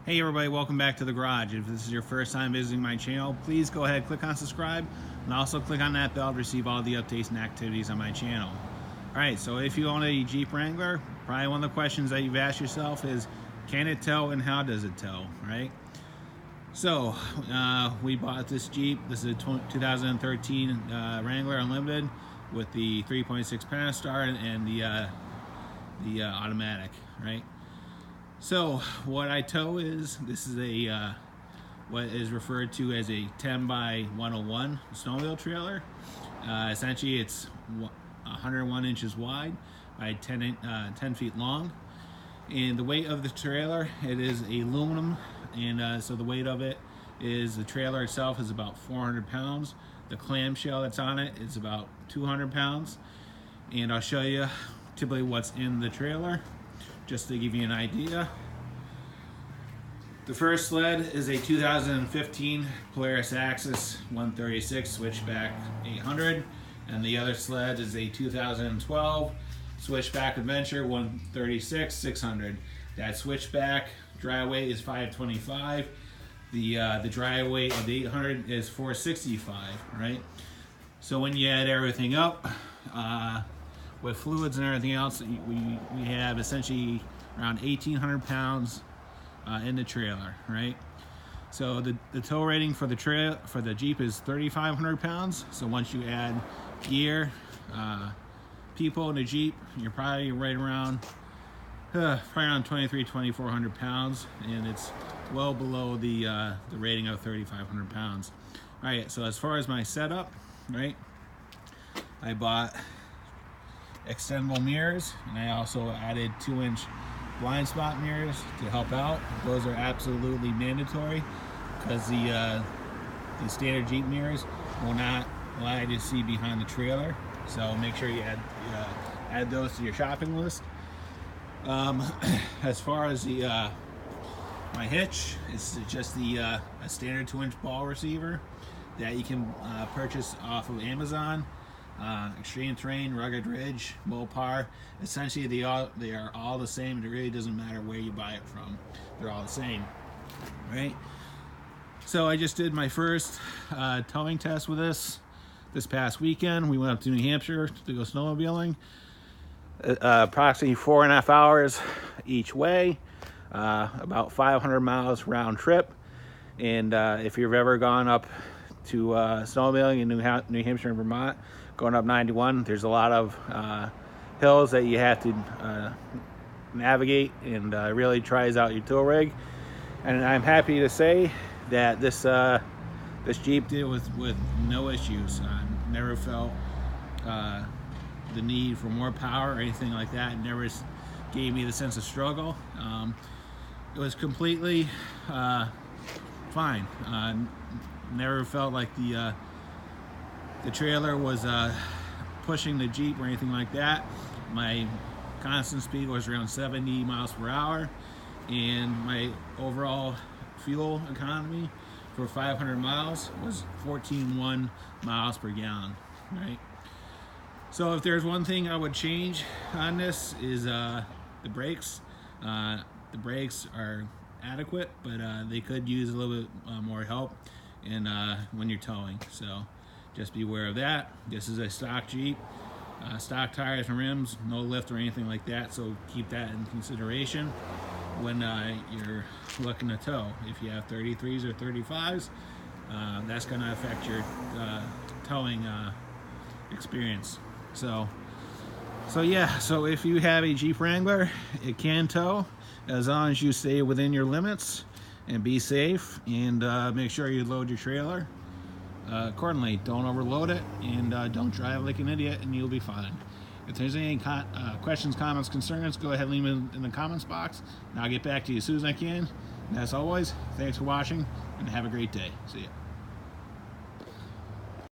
Hey everybody, welcome back to the garage. If this is your first time visiting my channel, please go ahead, click on subscribe, and also click on that bell to receive all the updates and activities on my channel. Alright, so if you own a Jeep Wrangler, probably one of the questions that you've asked yourself is, can it tow and how does it tow, right? So, we bought this Jeep. This is a 2013 Wrangler Unlimited with the 3.6 Pentastar and the automatic, right? So what I tow is, this is a what is referred to as a 10 by 101 snowmobile trailer. Essentially it's 101 inches wide by 10 feet long, and the weight of the trailer, it is aluminum, and so the weight of it is, the trailer itself is about 400 pounds. The clamshell that's on it is about 200 pounds, and I'll show you typically what's in the trailer just to give you an idea. The first sled is a 2015 Polaris Axis 136 Switchback 800, and the other sled is a 2012 Switchback Adventure 136 600. That Switchback dry weight is 525. The dry weight of the 800 is 465, right? So when you add everything up, with fluids and everything else, we have essentially around 1,800 pounds in the trailer, right? So the tow rating for the Jeep is 3,500 pounds. So once you add gear, people in the Jeep, you're probably right around 2,400 pounds, and it's well below the rating of 3,500 pounds. All right, so as far as my setup, right, I bought extendable mirrors, and I also added 2-inch blind spot mirrors to help out. Those are absolutely mandatory because the standard Jeep mirrors will not allow you to see behind the trailer, so make sure you add those to your shopping list. As far as my hitch, it's just a standard 2-inch ball receiver that you can purchase off of Amazon. Extreme Terrain, Rugged Ridge, Mopar. Essentially they are all the same. It really doesn't matter where you buy it from. They're all the same, right? So I just did my first towing test with this past weekend. We went up to New Hampshire to go snowmobiling. Approximately 4.5 hours each way, about 500 miles round trip. And if you've ever gone up to snowmobiling in New Hampshire and Vermont, going up 91, there's a lot of hills that you have to navigate, and really tries out your tow rig. And I'm happy to say that this Jeep did with no issues. I never felt the need for more power or anything like that. It never gave me the sense of struggle. It was completely fine. Never felt like the trailer was pushing the Jeep or anything like that. My constant speed was around 70 miles per hour, and my overall fuel economy for 500 miles was 14.1 miles per gallon, right? So if there's one thing I would change on this is the brakes. The brakes are adequate, but they could use a little bit more help when you're towing. So just be aware of that. This is a stock Jeep, stock tires and rims, no lift or anything like that, so keep that in consideration when you're looking to tow. If you have 33s or 35s, that's going to affect your towing experience. So yeah, so if you have a Jeep Wrangler, it can tow as long as you stay within your limits and be safe, and make sure you load your trailer accordingly. Don't overload it, and don't drive like an idiot, and you'll be fine. If there's any questions, comments, concerns, go ahead and leave them in the comments box, and I'll get back to you as soon as I can. And as always, thanks for watching, and have a great day. See ya.